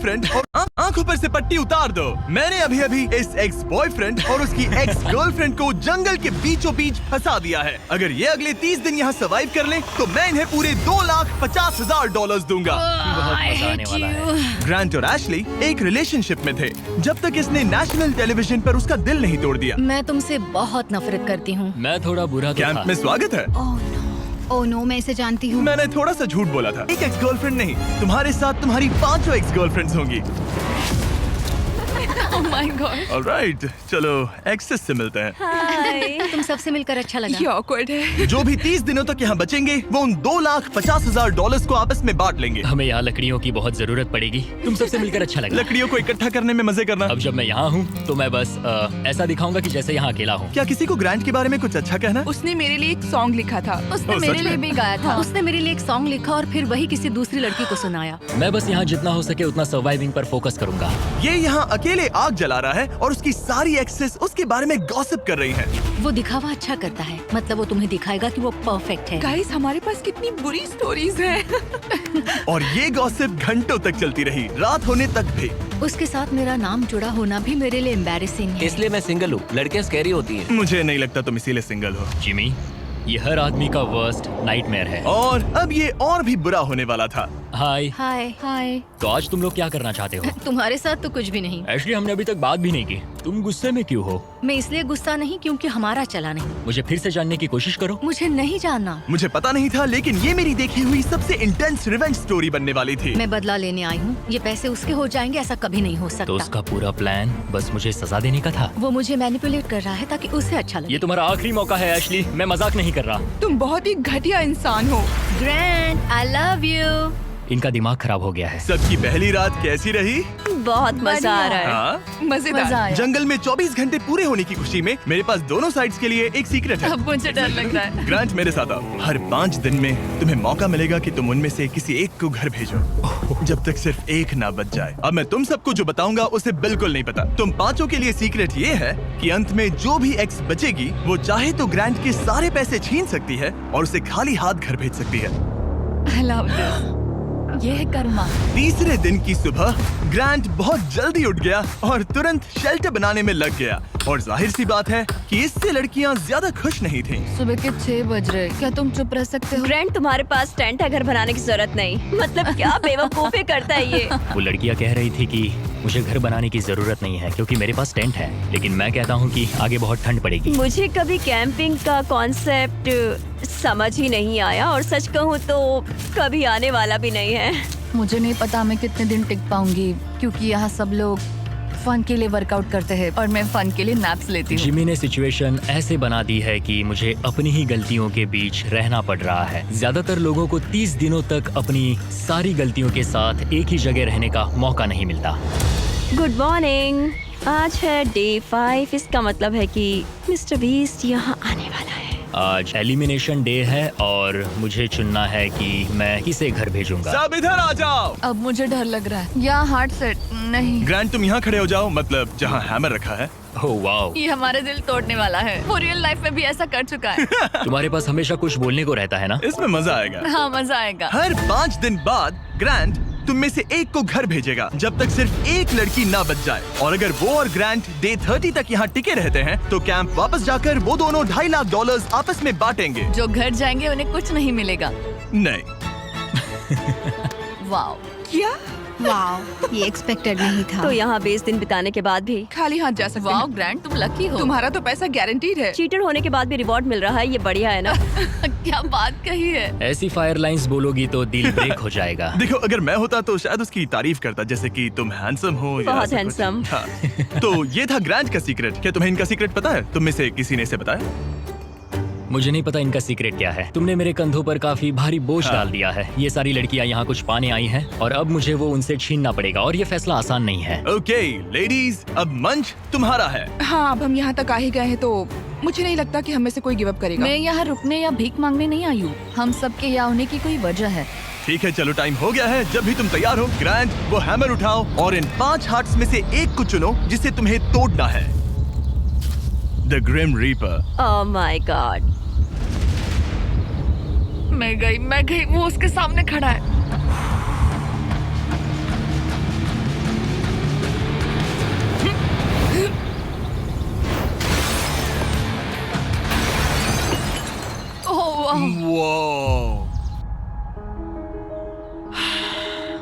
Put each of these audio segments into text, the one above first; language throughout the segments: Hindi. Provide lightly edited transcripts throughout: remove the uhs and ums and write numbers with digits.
बॉयफ्रेंड और आंखों पर से पट्टी उतार दो। मैंने अभी अभी इस एक्स बॉयफ्रेंड और उसकी एक्स गर्लफ्रेंड को जंगल के बीचों बीच फंसा दिया है। अगर ये अगले 30 दिन यहाँ सर्वाइव कर लें, तो मैं इन्हें पूरे $2,50,000 दूंगा। बहुत मजा आने वाला है। ग्रांट और एशली एक रिलेशनशिप में थे जब तक इसने नेशनल टेलीविजन पर उसका दिल नहीं तोड़ दिया। मैं तुमसे बहुत नफरत करती हूँ। मैं थोड़ा बुरा तो कैंप था। में स्वागत है। ओह नो, मैं इसे जानती हूँ। मैंने थोड़ा सा झूठ बोला था। एक एक्स गर्लफ्रेंड नहीं, तुम्हारे साथ तुम्हारी 5 एक्स गर्लफ्रेंड्स होंगी। Oh my God. ऑलराइट, चलो एक्सेस से मिलते हैं। तुम सबसे मिलकर अच्छा लगा। ये awkward है। जो भी 30 दिनों तक यहाँ बचेंगे वो उन $2,50,000 को आपस में बांट लेंगे। हमें यहाँ लकड़ियों की बहुत जरूरत पड़ेगी। तुम सबसे मिलकर अच्छा लगा। लकड़ियों को इकट्ठा करने में मजे करना। अब जब मैं यहाँ हूँ तो मैं बस ऐसा दिखाऊंगा कि जैसे यहाँ अकेला हूँ। क्या किसी को ग्रांट के बारे में कुछ अच्छा कहना है? उसने मेरे लिए एक सॉन्ग लिखा था। उसने सच मेरे लिए में? भी गाया था। उसने मेरे लिए एक सॉन्ग लिखा और फिर वही किसी दूसरी लड़की को सुनाया। मैं बस यहाँ जितना हो सके उतना सर्वाइविंग पर फोकस करूंगा। ये यहाँ अकेले आग जला रहा है और उसकी सारी एक्सेस उसके बारे में गॉसिप कर रही हैं। वो दिखावा अच्छा करता है, मतलब वो तुम्हें दिखाएगा कि वो परफेक्ट है। गाइस, हमारे पास कितनी बुरी स्टोरीज हैं। और ये गॉसिप घंटों तक चलती रही, रात होने तक भी। उसके साथ मेरा नाम जुड़ा होना भी मेरे लिए एम्बैरेसिंग है। इसलिए मैं सिंगल हूँ। लड़कियाँ स्कैरी होती हैं। मुझे नहीं लगता तुम इसीलिए सिंगल हो। जिमी, ये हर आदमी का वर्स्ट नाइटमेयर है। और अब ये और भी बुरा होने वाला था। हाय। हाय हाय। तो आज तुम लोग क्या करना चाहते हो? तुम्हारे साथ तो कुछ भी नहीं। एक्चुअली हमने अभी तक बात भी नहीं की। तुम गुस्से में क्यों हो? मैं इसलिए गुस्सा नहीं क्योंकि हमारा चला नहीं। मुझे फिर से जानने की कोशिश करो। मुझे नहीं जानना। मुझे पता नहीं था, लेकिन ये मेरी देखी हुई सबसे इंटेंस रिवेंज स्टोरी बनने वाली थी। मैं बदला लेने आई हूँ। ये पैसे उसके हो जाएंगे ऐसा कभी नहीं हो तो सकता। उसका पूरा प्लान बस मुझे सजा देने का था। वो मुझे मैनिपुलेट कर रहा है ताकि उसे अच्छा लगे। ये तुम्हारा आखिरी मौका है एशली, मैं मजाक नहीं कर रहा। तुम बहुत ही घटिया इंसान हो। Grand, I love you. इनका दिमाग खराब हो गया है। सबकी पहली रात कैसी रही? बहुत मजा आ रहा है। हाँ? मजेदार। मजा आया। जंगल में 24 घंटे पूरे होने की खुशी में मेरे पास दोनों साइड्स के लिए एक सीक्रेट है। अब मुझे डर लग रहा है। ग्रांट, मेरे साथ आओ। हर 5 दिन में तुम्हें मौका मिलेगा कि तुम उनमें से किसी एक को घर भेजो, जब तक सिर्फ एक ना बच जाए। अब मैं तुम सबको जो बताऊंगा उसे बिल्कुल नहीं पता। तुम 5 के लिए सीक्रेट ये है कि अंत में जो भी एक्स बचेगी वो चाहे तो ग्रांट के सारे पैसे छीन सकती है और उसे खाली हाथ घर भेज सकती है। I love this. ये है कर्मा। तीसरे दिन की सुबह ग्रांट बहुत जल्दी उठ गया और तुरंत शेल्टर बनाने में लग गया। और जाहिर सी बात है कि इससे लड़कियां ज्यादा खुश नहीं थीं। सुबह के 6 बज रहे, क्या तुम चुप रह सकते हो? ग्रैंड, तुम्हारे पास टेंट है, घर बनाने की जरूरत नहीं। मतलब क्या बेवकूफी करता है ये। वो लड़कियां कह रही थी कि मुझे घर बनाने की जरूरत नहीं है क्योंकि मेरे पास टेंट है, लेकिन मैं कहता हूँ कि आगे बहुत ठंड पड़ेगी। मुझे कभी कैंपिंग का कॉन्सेप्ट समझ ही नहीं आया और सच कहूँ तो कभी आने वाला भी नहीं है। मुझे नहीं पता मैं कितने दिन टिक पाऊंगी, क्योंकि यहाँ सब लोग फन के लिए वर्कआउट करते हैं और मैं फन के लिए नैप्स लेती हूँ। जिमी ने सिचुएशन ऐसे बना दी है कि मुझे अपनी ही गलतियों के बीच रहना पड़ रहा है। ज्यादातर लोगों को 30 दिनों तक अपनी सारी गलतियों के साथ एक ही जगह रहने का मौका नहीं मिलता। Good morning. आज है डे 5। इसका मतलब है कि मिस्टर बीस्ट यहाँ आने वाला है। आज एलिमिनेशन डे है और मुझे चुनना है कि मैं किसे घर भेजूंगा। सब इधर आ जाओ। अब मुझे डर लग रहा है। यहाँ हार्ट सेट नहीं। ग्रांट, तुम यहाँ खड़े हो जाओ, मतलब जहाँ हैमर रखा है। ओह वाओ, ये हमारे दिल तोड़ने वाला है। वो रियल लाइफ में भी ऐसा कर चुका है। तुम्हारे पास हमेशा कुछ बोलने को रहता है ना। इसमें मजा आएगा। हाँ, मजा आएगा। हर 5 दिन बाद ग्रांट तुम में से एक को घर भेजेगा जब तक सिर्फ एक लड़की ना बच जाए। और अगर वो और ग्रांट डे 30 तक यहाँ टिके रहते हैं तो कैंप वापस जाकर वो दोनों $2.5 लाख आपस में बांटेंगे। जो घर जाएंगे उन्हें कुछ नहीं मिलेगा। नहीं। वाओ। क्या? वाह, ये एक्सपेक्टेड नहीं था। तो यहाँ 20 दिन बिताने के बाद भी खाली हाथ जा सकते वाओ हैं। ग्रैंड, तुम लकी हो। तुम्हारा तो पैसा गारंटीड है। चीटर होने के बाद भी रिवॉर्ड मिल रहा है, ये बढ़िया है ना। क्या बात कही है। ऐसी फायर लाइंस बोलोगी तो दिल ब्रेक हो जाएगा। देखो, अगर मैं होता तो शायद उसकी तारीफ करता, जैसे कि तुम हैंडसम हो या बहुत ऐसा कुछ। handsome। हाँ। तो ये था ग्रांट का सीक्रेट। क्या तुम्हें इनका सीक्रेट पता है? तुम में से किसी ने इसे बताया? मुझे नहीं पता इनका सीक्रेट क्या है। तुमने मेरे कंधों पर काफी भारी बोझ हाँ। डाल दिया है। ये सारी लड़कियां यहाँ कुछ पाने आई हैं और अब मुझे वो उनसे छीनना पड़ेगा और ये फैसला आसान नहीं है। ओके लेडीज, अब मंच तुम्हारा है। हाँ, अब हम यहाँ तक आ ही गए हैं तो मुझे नहीं लगता कि हम में से कोई गिव अप करेगा। मैं यहाँ रुकने या भीख मांगने नहीं आई हूँ। हम सबके यहाँ होने की कोई वजह है। ठीक है, चलो टाइम हो गया है। जब भी तुम तैयार हो ग्रांट, वो हैमर उठाओ और इन 5 हार्ट्स में से एक को चुनो जिसे तुम्हें तोड़ना है। The grim reaper. Oh my God. मैं गई। वो उसके सामने खड़ा है।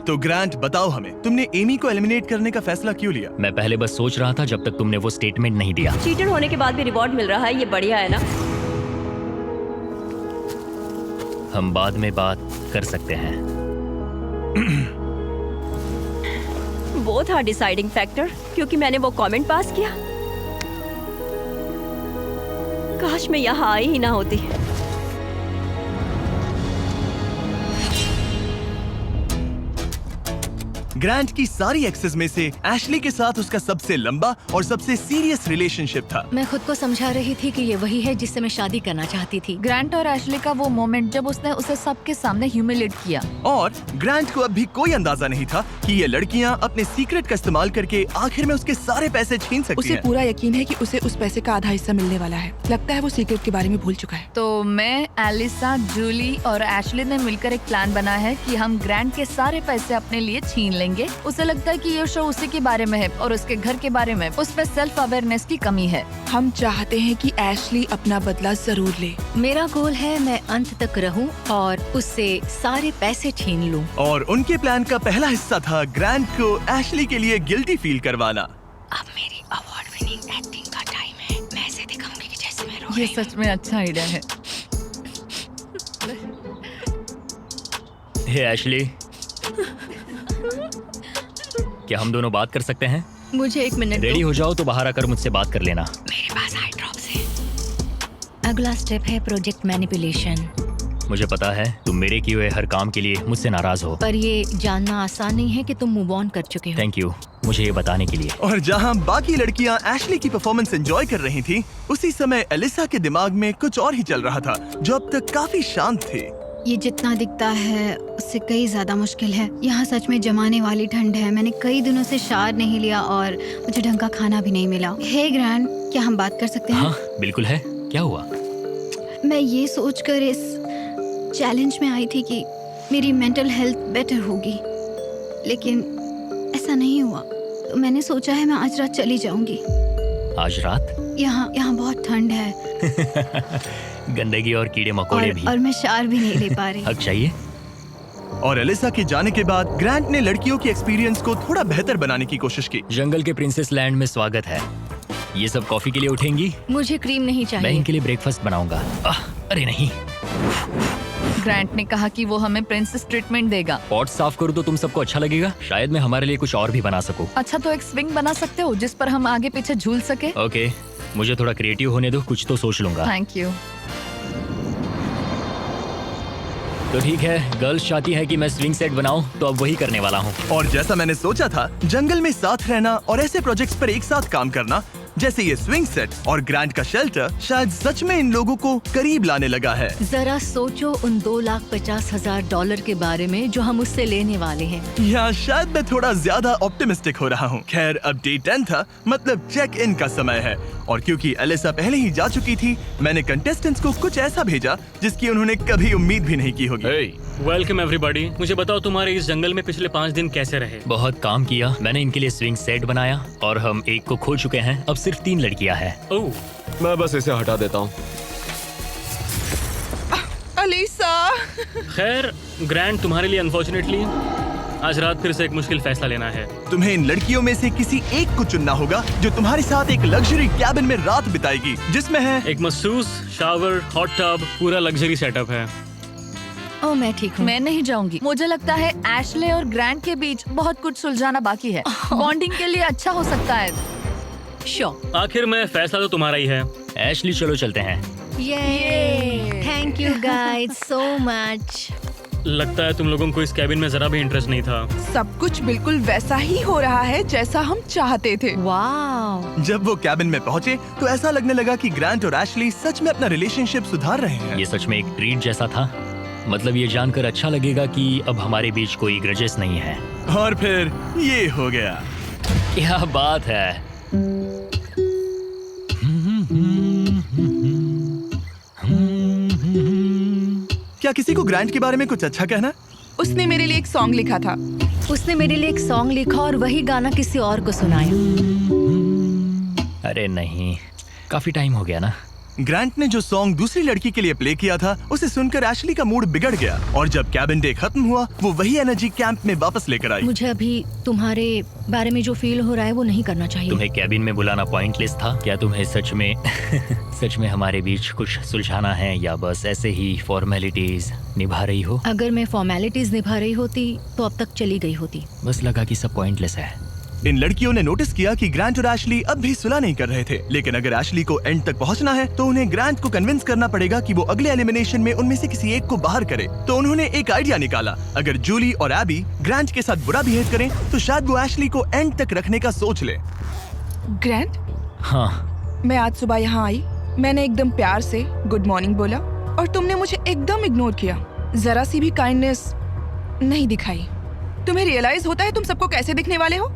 तो ग्रांट बताओ हमें, तुमने एमी को एलिमिनेट करने का फैसला क्यों लिया? मैं पहले बस सोच रहा था जब तक तुमने वो स्टेटमेंट नहीं दिया। चीटर होने के बाद भी रिवॉर्ड मिल रहा है, ये बढ़िया है ना? हम बाद में बात कर सकते हैं। वो था डिसाइडिंग फैक्टर, क्योंकि मैंने वो कमेंट पास किया। काश मैं यहाँ आई ही ना होती। ग्रांट की सारी एक्सेस में से एशली के साथ उसका सबसे लंबा और सबसे सीरियस रिलेशनशिप था। मैं खुद को समझा रही थी कि ये वही है जिससे मैं शादी करना चाहती थी। ग्रांट और एशली का वो मोमेंट जब उसने उसे सबके सामने ह्यूमिलेट किया। और ग्रांट को अब भी कोई अंदाजा नहीं था कि ये लड़कियां अपने सीक्रेट का इस्तेमाल करके आखिर में उसके सारे पैसे छीन सकती उसे हैं। पूरा यकीन है कि उसे उस पैसे का आधा हिस्सा मिलने वाला है। लगता है वो सीक्रेट के बारे में भूल चुका है। तो मैं, एलिसा, जूली और एशली ने मिलकर एक प्लान बनाया है कि हम ग्रांट के सारे पैसे अपने लिए छीन लेंगे। उसे लगता है कि ये शो उसी के बारे में है और उसके घर के बारे में। उसमें सेल्फ अवेयरनेस की कमी है। हम चाहते हैं कि एशली अपना बदला जरूर ले। मेरा गोल है मैं अंत तक रहूं और उससे सारे पैसे छीन लूं। और उनके प्लान का पहला हिस्सा था ग्रांट को एशली के लिए गिल्टी फील करवाना। अब मेरी अवार्ड विनिंग एक्टिंग का टाइम है। मैं ऐसे दिखाऊंगी कि जैसे मैं रो ये रही हूं। सच में अच्छा आइडिया है। हे एशली, क्या हम दोनों बात कर सकते हैं? मुझे 1 मिनट रेडी दो। हो जाओ तो बाहर आकर मुझसे बात कर लेना। मेरे पास आई ड्रॉप्स है। अगला स्टेप है प्रोजेक्ट मैनिपुलेशन। मुझे पता है तुम मेरे किए हुए हर काम के लिए मुझसे नाराज हो। पर ये जानना आसान नहीं है कि तुम मूव ऑन कर चुके हो। थैंक यू मुझे ये बताने के लिए। और जहां बाकी लड़कियां एशली की परफॉर्मेंस एंजॉय कर रही थी, उसी समय एलिसा के दिमाग में कुछ और ही चल रहा था जो अब तक काफी शांत थे। ये जितना दिखता है उससे कई ज्यादा मुश्किल है। यहाँ सच में जमाने वाली ठंड है। मैंने कई दिनों से शार नहीं लिया और मुझे ढंग का खाना भी नहीं मिला। हे ग्रैंड, क्या हम बात कर सकते हैं? हाँ बिल्कुल है। क्या हुआ? मैं ये सोचकर इस चैलेंज में आई थी कि मेरी मेंटल हेल्थ बेटर होगी, लेकिन ऐसा नहीं हुआ। तो मैंने सोचा है मैं आज रात चली जाऊंगी। आज रात? यहाँ बहुत ठंड है गंदगी और कीड़े मकोड़े भी। और मैं शार भी नहीं ले पा रही। हक चाहिए। और एलिसा के जाने के बाद ग्रांट ने लड़कियों की एक्सपीरियंस को थोड़ा बेहतर बनाने की कोशिश की। जंगल के प्रिंसेस लैंड में स्वागत है। ये सब कॉफी के लिए उठेंगी? मुझे क्रीम नहीं मैं चाहिए। इनके लिए ब्रेकफास्ट बनाऊंगा। अरे नहीं, ग्रांट ने कहा कि वो हमें प्रिंसेस ट्रीटमेंट देगा। पॉट साफ करूँ तो तुम सबको अच्छा लगेगा। शायद मैं हमारे लिए कुछ और भी बना सकूं। अच्छा, तो एक स्विंग बना सकते हो जिस पर हम आगे पीछे झूल सके। ओके, मुझे थोड़ा क्रिएटिव होने दो, कुछ तो सोच लूंगा। Thank you. तो ठीक है, गर्ल्स चाहती है कि मैं स्विंग सेट बनाऊं, तो अब वही करने वाला हूँ। और जैसा मैंने सोचा था, जंगल में साथ रहना और ऐसे प्रोजेक्ट्स पर एक साथ काम करना जैसे ये स्विंग सेट और ग्रांट का शेल्टर शायद सच में इन लोगों को करीब लाने लगा है। जरा सोचो उन $2,50,000 के बारे में जो हम उससे लेने वाले हैं। या शायद मैं थोड़ा ज्यादा ऑप्टिमिस्टिक हो रहा हूँ। खैर, अब डे 10 था, मतलब चेक इन का समय है। और क्योंकि एलिसा पहले ही जा चुकी थी, मैंने कंटेस्टेंट्स को कुछ ऐसा भेजा जिसकी उन्होंने कभी उम्मीद भी नहीं की होगी। Welcome everybody. मुझे बताओ तुम्हारे इस जंगल में पिछले 5 दिन कैसे रहे? बहुत काम किया। मैंने इनके लिए स्विंग सेट बनाया और हम एक को खो चुके हैं। अब सिर्फ 3 लड़कियां हैं। ओह, मैं बस इसे हटा देता हूँ। एलिसा, खैर ग्रैंड, तुम्हारे लिए अनफॉर्चुनेटली आज रात फिर से एक मुश्किल फैसला लेना है। तुम्हें इन लड़कियों में से किसी एक को चुनना होगा जो तुम्हारे साथ एक लग्जरी कैबिन में रात बिताएगी, जिसमें है एक मखसूस शावर, हॉट टब, पूरा लग्जरी सेटअप है। ओह, मैं ठीक हूँ। मैं नहीं जाऊंगी। मुझे लगता है एशले और ग्रांट के बीच बहुत कुछ सुलझाना बाकी है। बॉन्डिंग के लिए अच्छा हो सकता है। श्योर। आखिर में फैसला तो तुम्हारा ही है। एशली, चलो चलते हैं। ये thank you guys so much. लगता है तुम लोगों को इस कैबिन में जरा भी इंटरेस्ट नहीं था। सब कुछ बिल्कुल वैसा ही हो रहा है जैसा हम चाहते थे। वाओ। जब वो कैबिन में पहुंचे तो ऐसा लगने लगा कि ग्रांट और एशली सच में अपना रिलेशनशिप सुधार रहे हैं। ये सच में एक ट्रीट जैसा था। मतलब ये जानकर अच्छा लगेगा कि अब हमारे बीच कोई ग्रजेस नहीं है। और फिर ये हो गया। क्या बात है। क्या किसी को ग्रांट के बारे में कुछ अच्छा कहना? उसने मेरे लिए एक सॉन्ग लिखा था। उसने मेरे लिए एक सॉन्ग लिखा और वही गाना किसी और को सुनाया। अरे नहीं, काफी टाइम हो गया ना। ग्रांट ने जो सॉन्ग दूसरी लड़की के लिए प्ले किया था उसे सुनकर एशली का मूड बिगड़ गया और जब कैबिन डे खत्म हुआ वो वही एनर्जी कैंप में वापस लेकर आई। मुझे अभी तुम्हारे बारे में जो फील हो रहा है वो नहीं करना चाहिए। तुम्हें कैबिन में बुलाना पॉइंटलेस था क्या? तुम्हें सच में सच में हमारे बीच कुछ सुलझाना है या बस ऐसे ही फॉर्मेलिटीज निभा रही हो? अगर मैं फॉर्मेलिटीज निभा रही होती तो अब तक चली गई होती। बस लगा कि सब पॉइंटलेस है। इन लड़कियों ने नोटिस किया कि ग्रांट और एशली अब भी सुलह नहीं कर रहे थे, लेकिन अगर एशली को एंड तक पहुंचना है तो उन्हें ग्रांट को कन्विंस करना पड़ेगा कि वो अगले एलिमिनेशन में उनमें से किसी एक को बाहर करे। तो उन्होंने एक आइडिया निकाला, अगर जूली और एबी ग्रांट के साथ बुरा बिहेव करें तो शायद वो एशली को एंड तक रखने का सोच ले। ग्रैंड, हाँ, मैं आज सुबह यहाँ आई, मैंने एकदम प्यार से गुड मॉर्निंग बोला और तुमने मुझे एकदम इग्नोर किया, जरा सी भी काइंडनेस नहीं दिखाई। तुम्हें रियलाइज होता है तुम सबको कैसे दिखने वाले हो?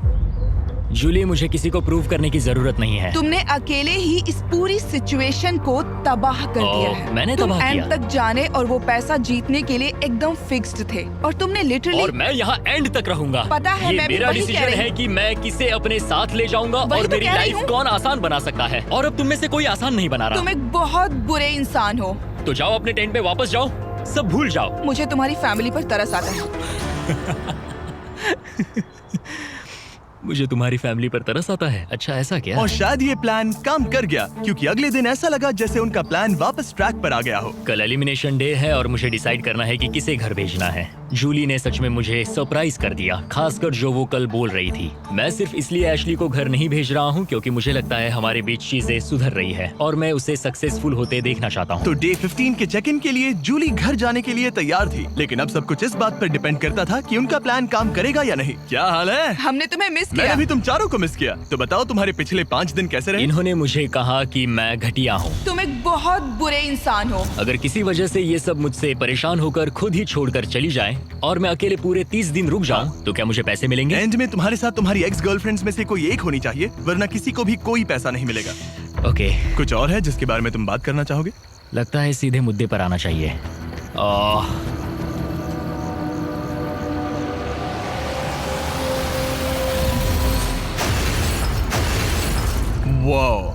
जूली, मुझे किसी को प्रूव करने की जरूरत नहीं है। तुमने अकेले ही इस पूरी सिचुएशन को तबाह कर दिया है। मैंने तुम तबाह एंड किया। तक जाने और वो पैसा जीतने के लिए एकदम फिक्स्ड थे और तुमने लिटरली। और मैं यहाँ एंड तक रहूंगा। पता है, ये मैं भी मेरा वही कह डिसीजन रही है कि मैं किसे अपने साथ ले जाऊंगा वही और तो मेरी कह रही लाइफ हूँ। कौन आसान बना सकता है। और अब तुम में से कोई आसान नहीं बना रहा। तुम एक बहुत बुरे इंसान हो। तो जाओ अपने टेंट पे वापस जाओ, सब भूल जाओ। मुझे तुम्हारी फैमिली पर तरस आता है। मुझे तुम्हारी फैमिली पर तरस आता है। अच्छा, ऐसा क्या? और शायद ये प्लान काम कर गया क्योंकि अगले दिन ऐसा लगा जैसे उनका प्लान वापस ट्रैक पर आ गया हो। कल एलिमिनेशन डे है और मुझे डिसाइड करना है कि किसे घर भेजना है। जूली ने सच में मुझे सरप्राइज कर दिया, खासकर जो वो कल बोल रही थी। मैं सिर्फ इसलिए एशली को घर नहीं भेज रहा हूँ क्योंकि मुझे लगता है हमारे बीच चीजें सुधर रही है और मैं उसे सक्सेसफुल होते देखना चाहता हूँ। तो डे 15 के चेक इन के लिए जूली घर जाने के लिए तैयार थी, लेकिन अब सब कुछ इस बात पर डिपेंड करता था कि उनका प्लान काम करेगा या नहीं। क्या हाल है? हमने तुम्हें मिस किया। मैंने भी तुम चारों को मिस किया। तो बताओ तुम्हारे पिछले 5 दिन कैसे रहे? इन्होंने मुझे कहा कि मैं घटिया हूँ। तुम एक बहुत बुरे इंसान हो। अगर किसी वजह से ये सब मुझसे परेशान होकर खुद ही छोड़कर चली जाएं और मैं अकेले पूरे 30 दिन रुक जाऊं, तो क्या मुझे पैसे मिलेंगे? एंड में तुम्हारे साथ तुम्हारी एक्स गर्लफ्रेंड्स में से कोई एक होनी चाहिए, वरना किसी को भी कोई पैसा नहीं मिलेगा। ओके, कुछ और है जिसके बारे में तुम बात करना चाहोगे? लगता है सीधे मुद्दे पर आना चाहिए। वाओ,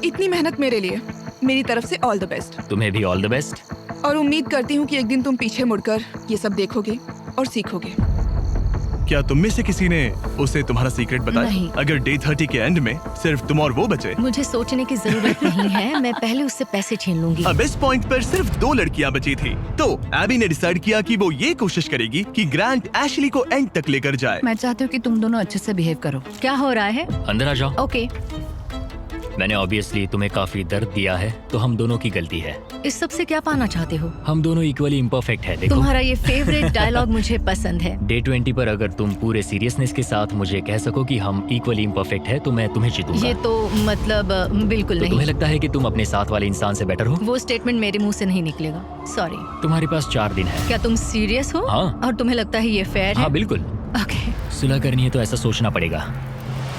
इतनी मेहनत मेरे लिए, मेरी तरफ से ऑल द बेस्ट। तुम्हें भी ऑल द बेस्ट। और उम्मीद करती हूँ कि एक दिन तुम पीछे मुड़कर ये सब देखोगे और सीखोगे। क्या तुम में से किसी ने उसे तुम्हारा सीक्रेट बताया? नहीं। अगर डे 30 के एंड में सिर्फ तुम और वो बचे, मुझे सोचने की जरूरत नहीं है, मैं पहले उससे पैसे छीन लूंगी। अब इस पॉइंट पर सिर्फ 2 लड़कियां बची थी। तो एबी ने डिसाइड किया कि वो ये कोशिश करेगी कि ग्रांट एशली को एंड तक लेकर जाए। मैं चाहती हूँ कि तुम दोनों अच्छे से बिहेव करो। क्या हो रहा है? अंदर आ जाओ। ओके, मैंने ऑब्वियसली तुम्हें काफी दर्द दिया है, तो हम दोनों की गलती है। इस सब से क्या पाना चाहते हो? हम दोनों इक्वली इम्परफेक्ट है। देखो, तुम्हारा ये फेवरेट डायलॉग मुझे पसंद है। डे 20 पर अगर तुम पूरे सीरियसनेस के साथ मुझे कह सको कि हम इक्वली इम्परफेक्ट है, तो मैं तुम्हें जीतूंगा। ये तो मतलब बिल्कुल तो नहीं। तुम्हें लगता है कि तुम अपने साथ वाले इंसान से बेटर हो? वो स्टेटमेंट मेरे मुंह से नहीं निकलेगा, सॉरी। तुम्हारे पास 4 दिन है। क्या तुम सीरियस हो? हाँ। और तुम्हें लगता है ये फेयर है? हाँ बिल्कुल। ओके, सुलह करनी है तो ऐसा सोचना पड़ेगा।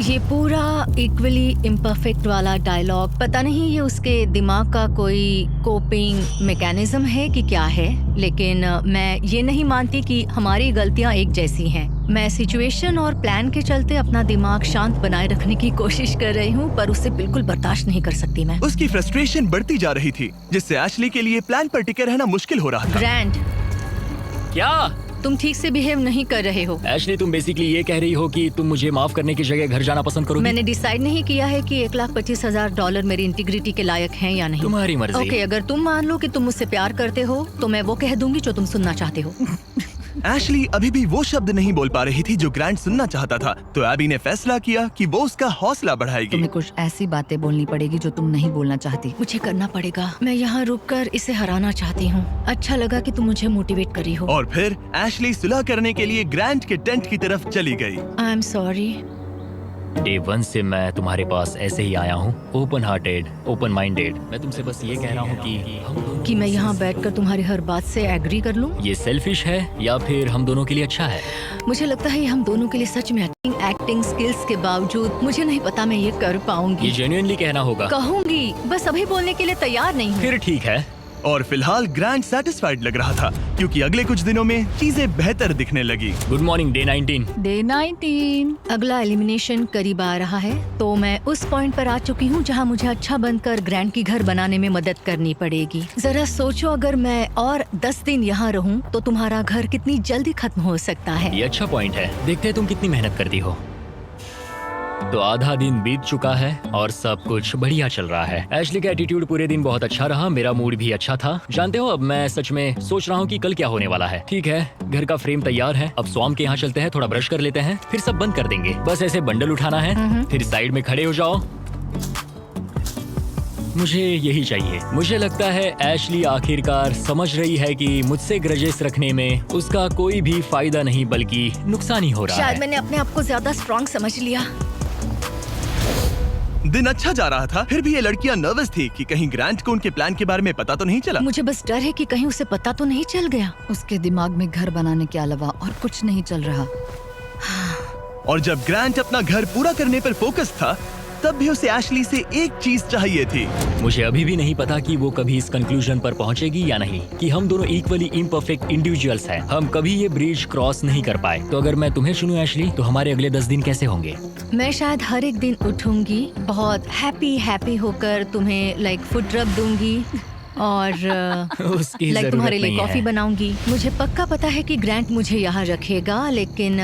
ये पूरा इक्वली इम्परफेक्ट वाला डायलॉग, पता नहीं ये उसके दिमाग का कोई कोपिंग मैकेनिज्म है कि क्या है, लेकिन मैं ये नहीं मानती कि हमारी गलतियां एक जैसी हैं। मैं सिचुएशन और प्लान के चलते अपना दिमाग शांत बनाए रखने की कोशिश कर रही हूँ, पर उससे बिल्कुल बर्दाश्त नहीं कर सकती मैं। उसकी फ्रस्ट्रेशन बढ़ती जा रही थी, जिससे एशली के लिए प्लान पर टिके रहना मुश्किल हो रहा था। ग्रैंड, क्या तुम ठीक से बिहेव नहीं कर रहे हो। एशली, तुम बेसिकली ये कह रही हो कि तुम मुझे माफ करने की जगह घर जाना पसंद करोगी? मैंने डिसाइड नहीं किया है कि $1,25,000 मेरी इंटीग्रिटी के लायक हैं या नहीं। तुम्हारी मर्जी। ओके, अगर तुम मान लो कि तुम मुझसे प्यार करते हो तो मैं वो कह दूंगी जो तुम सुनना चाहते हो। एशली अभी भी वो शब्द नहीं बोल पा रही थी जो ग्रांट सुनना चाहता था, तो एबी ने फैसला किया कि वो उसका हौसला बढ़ाएगी। तुम्हें कुछ ऐसी बातें बोलनी पड़ेगी जो तुम नहीं बोलना चाहती। मुझे करना पड़ेगा, मैं यहाँ रुककर इसे हराना चाहती हूँ। अच्छा लगा कि तुम मुझे मोटिवेट करी हो। और फिर एशली सुलह करने के लिए ग्रांट के टेंट की तरफ चली गई। I am sorry. डे 1 से मैं तुम्हारे पास ऐसे ही आया हूँ, ओपन हार्टेड, ओपन माइंडेड। मैं तुमसे बस ये कह रहा हूँ कि मैं यहाँ बैठकर तुम्हारी हर बात से एग्री कर लूँ। ये सेल्फिश है या फिर हम दोनों के लिए अच्छा है? मुझे लगता है ये हम दोनों के लिए सच में एक्टिंग स्किल्स के बावजूद मुझे नहीं पता मैं ये कर ये पाऊंगी। जेन्युइनली कहना होगा। कहूंगी, बस अभी बोलने के लिए तैयार नहीं हूँ। फिर ठीक है, और फिलहाल ग्रैंड सेटिस्फाइड लग रहा था क्योंकि अगले कुछ दिनों में चीजें बेहतर दिखने लगी। Good morning day 19। डे 19। अगला एलिमिनेशन करीब आ रहा है, तो मैं उस पॉइंट पर आ चुकी हूँ जहाँ मुझे अच्छा बनकर ग्रैंड की घर बनाने में मदद करनी पड़ेगी। जरा सोचो, अगर मैं और 10 दिन यहाँ रहूँ तो तुम्हारा घर कितनी जल्दी खत्म हो सकता है। ये अच्छा पॉइंट है। देखते हैं तुम कितनी मेहनत करती हो। तो आधा दिन बीत चुका है और सब कुछ बढ़िया चल रहा है। एशली का एटीट्यूड पूरे दिन बहुत अच्छा रहा, मेरा मूड भी अच्छा था। जानते हो, अब मैं सच में सोच रहा हूँ कि कल क्या होने वाला है। ठीक है, घर का फ्रेम तैयार है, अब स्वाम के यहाँ चलते हैं, थोड़ा ब्रश कर लेते हैं, फिर सब बंद कर देंगे। बस ऐसे बंडल उठाना है, फिर साइड में खड़े हो जाओ। मुझे यही चाहिए। मुझे लगता है एशली आखिरकार समझ रही है कि मुझसे ग्रजेस रखने में उसका कोई भी फायदा नहीं बल्कि नुकसान ही हो रहा शायद है। मैंने अपने आप को ज्यादा स्ट्रॉन्ग समझ लिया। दिन अच्छा जा रहा था, फिर भी ये लड़कियां नर्वस थी कि कहीं ग्रांट को उनके प्लान के बारे में पता तो नहीं चला। मुझे बस डर है कि कहीं उसे पता तो नहीं चल गया। उसके दिमाग में घर बनाने के अलावा और कुछ नहीं चल रहा। और जब ग्रांट अपना घर पूरा करने पर फोकस था, तब भी उसे एशली से एक चीज चाहिए थी। मुझे अभी भी नहीं पता कि वो कभी इस कंक्लूजन पर पहुंचेगी या नहीं कि हम दोनों इक्वली इम्परफेक्ट इंडिविजुअल्स हैं। हम कभी ये ब्रिज क्रॉस नहीं कर पाए। तो अगर मैं तुम्हें चुनूं एशली, तो हमारे अगले 10 दिन कैसे होंगे? मैं शायद हर एक दिन उठूंगी, बहुत हैप्पी होकर तुम्हें लाइक फूड रब दूंगी और उसकी लाइक जरूरत तुम्हारे लिए नहीं कॉफी है। बनाऊंगी। मुझे पक्का पता है कि ग्रैंट मुझे यहाँ रखेगा, लेकिन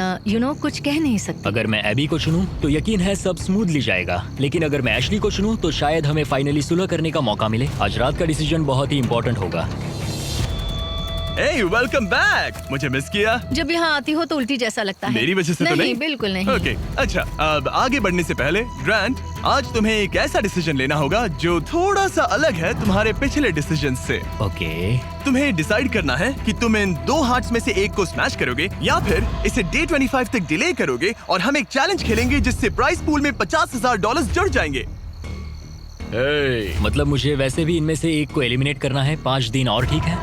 कुछ कह नहीं सकती। अगर मैं एबी को चुनूं तो यकीन है सब स्मूथली जाएगा, लेकिन अगर मैं एशली को चुनूं तो शायद हमें फाइनली सुलह करने का मौका मिले। आज रात का डिसीजन बहुत ही इम्पोर्टेंट होगा। Hey, welcome back! मुझे मिस किया? जब यहाँ आती हो तो उल्टी जैसा लगता है। मेरी वजह से तो नहीं? बिल्कुल नहीं। ओके, अच्छा, अब आगे बढ़ने से पहले ग्रांट, आज तुम्हें एक ऐसा डिसीजन लेना होगा जो थोड़ा सा अलग है तुम्हारे पिछले डिसीजन से। ओके। तुम्हें डिसाइड करना है कि तुम इन 2 हार्ट्स में से एक को स्मैश करोगे या फिर इसे डे 25 तक डिले करोगे और हम एक चैलेंज खेलेंगे जिससे प्राइस पूल में $50,000 जुड़ जाएंगे। मतलब मुझे वैसे भी इनमें से एक को एलिमिनेट करना है। 5 दिन और ठीक है,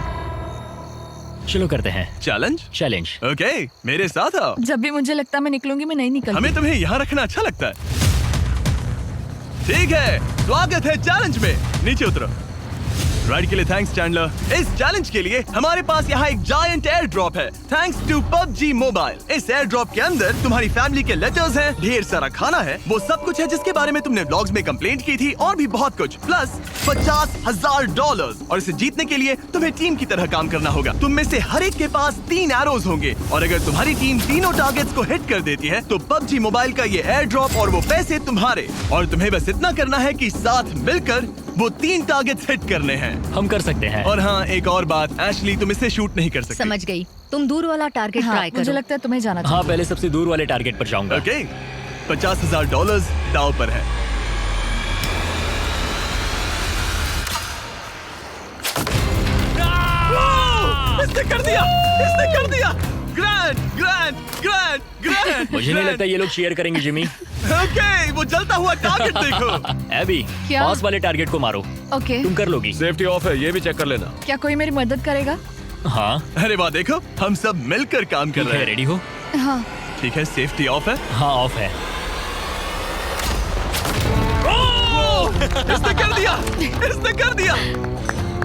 चलो करते हैं चैलेंज। ओके, मेरे साथ आओ। जब भी मुझे लगता है मैं निकलूंगी, मैं नहीं निकलती। हमें तुम्हें यहाँ रखना अच्छा लगता है। ठीक है, स्वागत है चैलेंज में। नीचे उतरो। राइड के लिए थैंक्स चैंडलर। इस चैलेंज के लिए हमारे पास यहाँ एक जायंट एयर ड्रॉप है, थैंक्स टू PUBG मोबाइल। इस एयर ड्रॉप के अंदर तुम्हारी फैमिली के लेटर्स हैं, ढेर सारा खाना है, वो सब कुछ है जिसके बारे में तुमने व्लॉग्स में कंप्लेंट की थी, और भी बहुत कुछ, प्लस $50,000। और इसे जीतने के लिए तुम्हें टीम की तरह काम करना होगा। तुम में से हर एक के पास 3 एरोज होंगे, और अगर तुम्हारी टीम तीनों टारगेट्स को हिट कर देती है तो PUBG मोबाइल का ये एयर ड्रॉप और वो पैसे तुम्हारे। और तुम्हें बस इतना करना है कि साथ मिलकर वो 3 टारगेट्स हिट करने हैं। हम कर सकते हैं। और हाँ, एक और बात, एशली तुम इसे शूट नहीं कर सकती। समझ गई। तुम दूर वाला टारगेट हाँ, ट्राई करो। मुझे लगता है तुम्हें जाना चाहिए। हाँ, पहले सबसे दूर वाले टारगेट पर जाऊंगा। ओके, $50,000 दांव पर है। इसने कर दिया, इसने कर दिया। ग्रैंड। मुझे नहीं लगता ये लोग शेयर करेंगे जिमी। ओके, वो जलता हुआ टारगेट देखो। एबी, क्या? पास वाले टारगेट को मारो। ओके, तुम कर लोगी। सेफ्टी ऑफ है, ये भी चेक कर लेना। क्या कोई मेरी मदद करेगा? हाँ, अरे वाह, देखो हम सब मिलकर काम कर ठीक रहे है, हैं। रेडी हो? हाँ। ठीक है, सेफ्टी ऑफ है। हाँ, ऑफ है। इसने कर दिया, इसने कर दिया,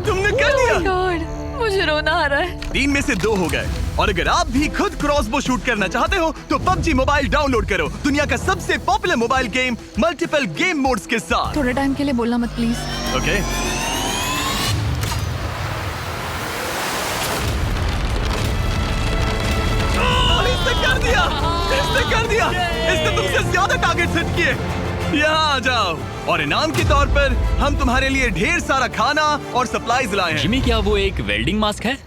तुमने कर दिया। गॉड, मुझे रोना आ रहा है। 3 में से 2 हो गए। और अगर आप भी खुद क्रॉसबो शूट करना चाहते हो तो PUBG मोबाइल डाउनलोड करो, दुनिया का सबसे popular mobile game multiple game modes के साथ। थोड़ा टाइम के लिए बोलना मत प्लीज। ओके, इसने कर दिया, इसने कर दिया, इसने तुमसे ज्यादा टारगेट सेट किए। यहाँ आ जाओ, और इनाम के तौर पर हम तुम्हारे लिए ढेर सारा खाना और सप्लाईज लाए हैं। जिमी, क्या वो एक वेल्डिंग मास्क है?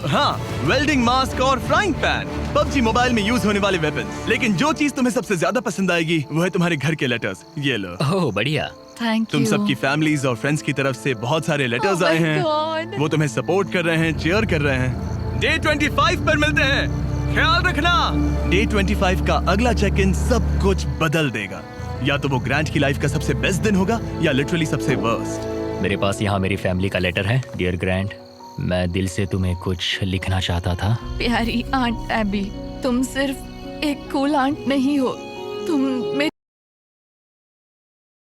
हाँ, वेल्डिंग मास्क और फ्राइंग पैन, PUBG मोबाइल में यूज होने वाले वेपन्स। लेकिन जो चीज तुम्हें सबसे ज्यादा पसंद आएगी वो है तुम्हारे घर के लेटर्स। ये लो। ओह, बढ़िया। थैंक तुम यू। सबकी फैमिलीज और फ्रेंड्स की तरफ से बहुत सारे लेटर्स Oh आए my हैं। God. वो तुम्हें सपोर्ट कर रहे हैं, चीयर कर रहे हैं। डे 25 पर मिलते हैं, ख्याल रखना। डे 25 का अगला चेक इन सब कुछ बदल देगा। या तो वो ग्रैंट की लाइफ का सबसे बेस्ट दिन होगा या लिटरली सबसे वर्स्ट। मेरे पास यहाँ मेरी फैमिली का लेटर है। डियर ग्रैंड, मैं दिल से तुम्हें कुछ लिखना चाहता था। प्यारी आंट एबी, तुम सिर्फ एक कूल आंट नहीं हो, तुम मेरी